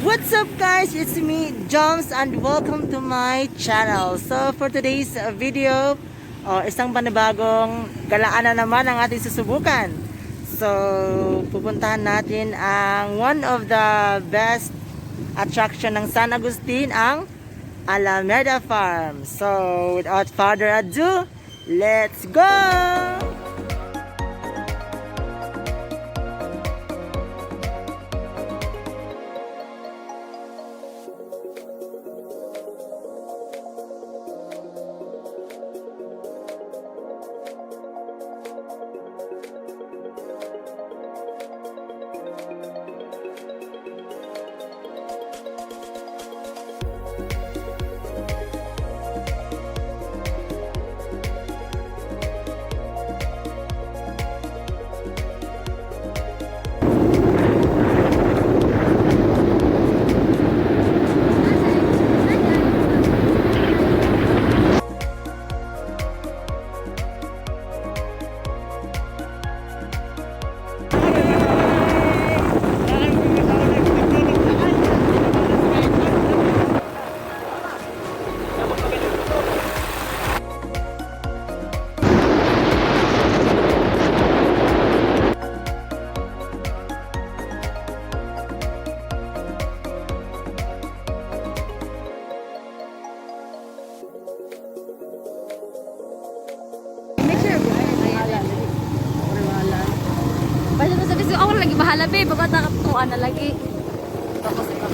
What's up guys? It's me, Joms, and welcome to my channel. So for today's video, isang panibagong galaan na naman ang ating susubukan. So pupuntahan natin ang one of the best attraction ng San Agustin, ang Alameda Farm. So without further ado, let's go! Basta mo sabi ako lagi bahala be, babata ka tuwa na lagi. Tapos ito.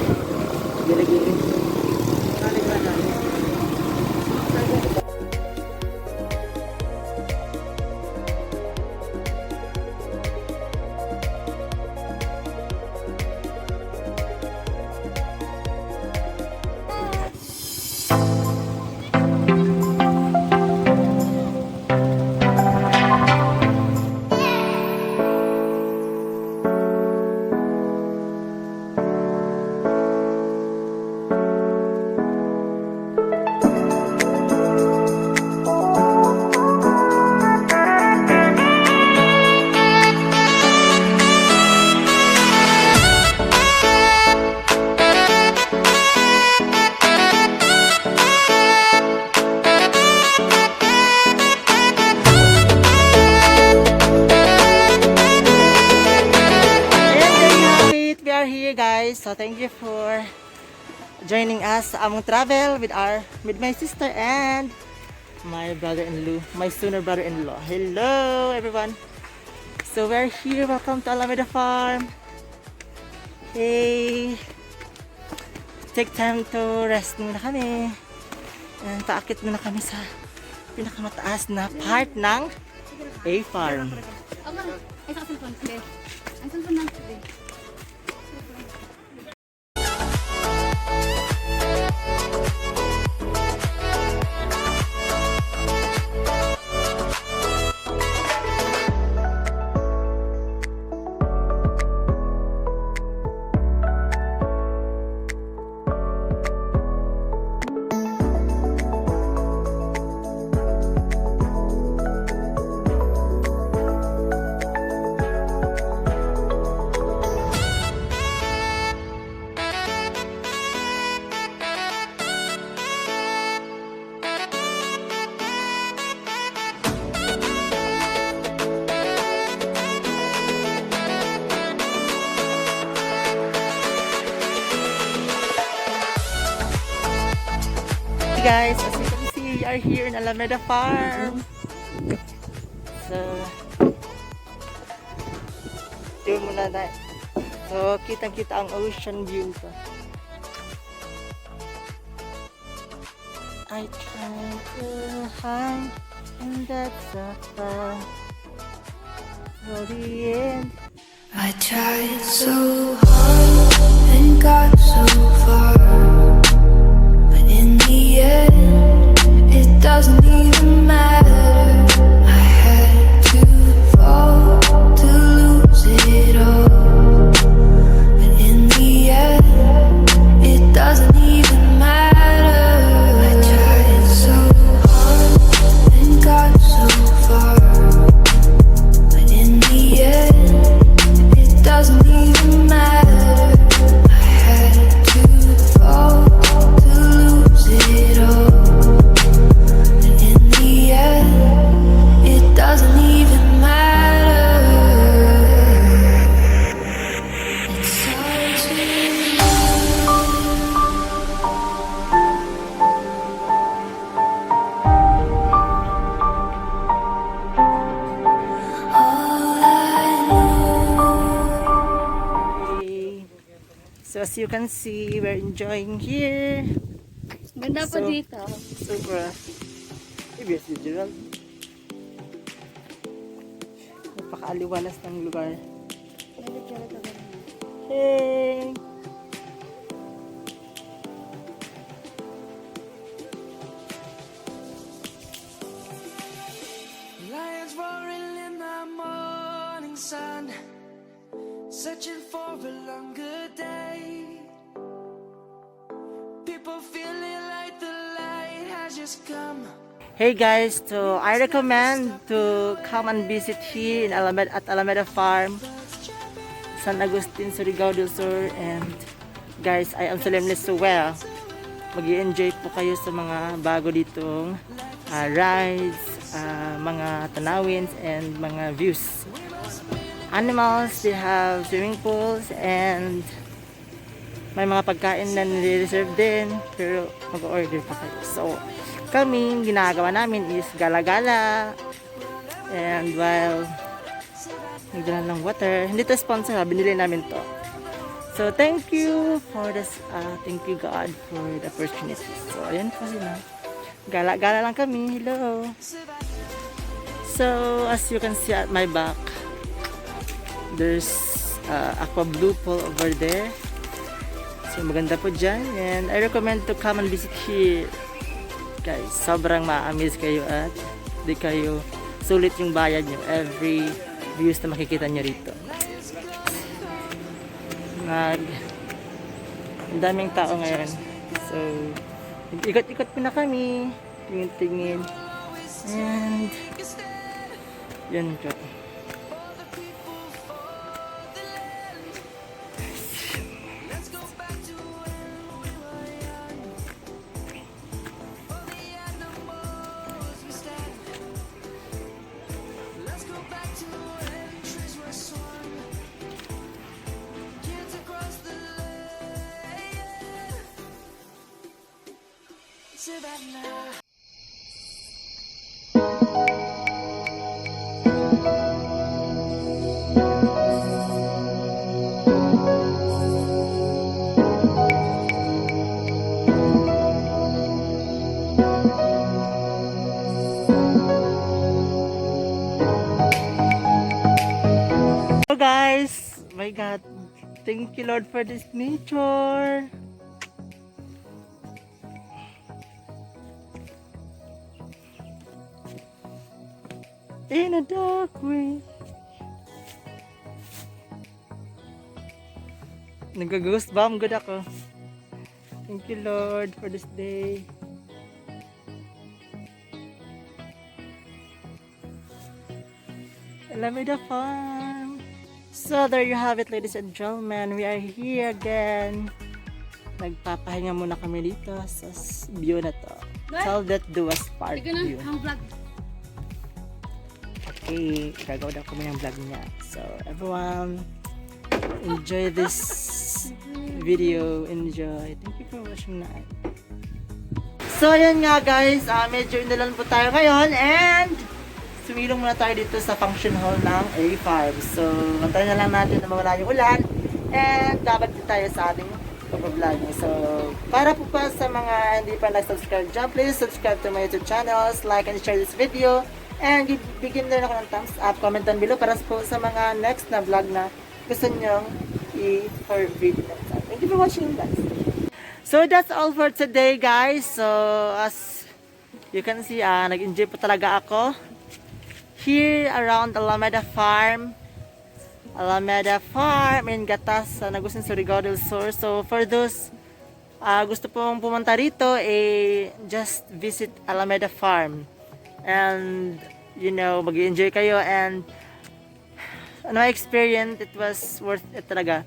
Guys, so thank you for joining us sa among travel with my sister and my brother-in-law, my sooner brother-in-law. Hello everyone. So we're here. Welcome to Alameda Farm. Hey, take time to rest muna kami. And paakit muna kami sa pinakamataas na part ng A-Farm. Ay, sa cellphone. Be. Ang cellphone lang. Be. Guys, as you can see, we are here in Alameda Farm. So, doon muna na. So, kitang-kita ang ocean view ko. I try to hide, and that's a far. For the end. I tried so hard and got so far. In the end, it doesn't even matter. I had to fall to lose it all. But in the end, it doesn't even matter. I tried so hard and got so far. But in the end, it doesn't even matter. I had to So as you can see, we're enjoying here. Ganda pa So, dito. Super. Ibig si Gerald. Napakaaliwalas ng lugar. Hey! Lions roaring in the morning sun, searching for a longer day. People feeling like the light has just come. Hey guys, so I recommend to come and visit here in Alameda Farm, San Agustin, Surigao del Sur. And guys, I am solemnly swear, mag-i-enjoy po kayo sa mga bago ditong rides, mga tanawins, and mga views. Animals, they have swimming pools, and may mga pagkain na nire-reserve din, pero mag-order pa kayo. So, kami, ginagawa namin is gala-gala, and while nagdala ng water, hindi to sponsor, binili namin to. So, thank you for this, thank you God for the opportunity. So, ayan po sila. Gala-gala lang kami. Hello. So, as you can see at my back, there's aqua blue pool over there. So, maganda po dyan. And I recommend to come and visit here. Guys, sobrang ma-amaze kayo at di kayo sulit yung bayad nyo. Every views na makikita nyo rito. Ang daming tao ngayon. So, ikot-ikot po na kami. Tingin-tingin. And, yun po. Savannah. So guys, my God, thank you Lord for this nature. In a dark way. Nag-goosebump good ako. Thank you Lord for this day. Alameda Farm. So there you have it, ladies and gentlemen. We are here again. Nagpapahinga muna kami dito sa view na to. Tell that do us part view. Ang vlog. Okay, gagawin ako ng vlog niya. So, everyone, enjoy this video. Enjoy. Thank you for watching na. So, ayan nga guys. Medyo inalan po tayo ngayon. And, sumilong muna tayo dito sa function hall ng A5. So, antayin na lang natin na mawala yung ulan. And, dapat din tayo sa ating pag-vlogging. So, para po pa sa mga hindi pa nag-subscribe dyan, please subscribe to my YouTube channels, like and share this video. And bigyan na ako ng thumbs up, comment down below para po sa mga next na vlog na gusto nyong i-review. Thank you for watching guys. So that's all for today guys. So as you can see, nag-enjoy po talaga ako here around Alameda Farm. Alameda Farm in Gatas, San Agustin, Surigao del Sur. So for those gusto pong pumunta rito, just visit Alameda Farm. And, you know, mag-enjoy kayo. And, my experience, it was worth it talaga.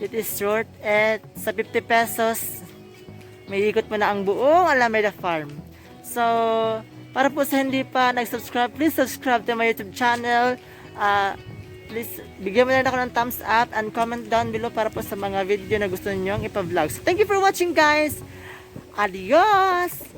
It is short at sa 50 pesos, may ikot mo na ang buong Alameda Farm. So, para po sa hindi pa nag-subscribe, please subscribe to my YouTube channel. Please, bigyan mo na ako ng thumbs up and comment down below para po sa mga video na gusto nyong ipa-vlog. So, thank you for watching guys. Adios!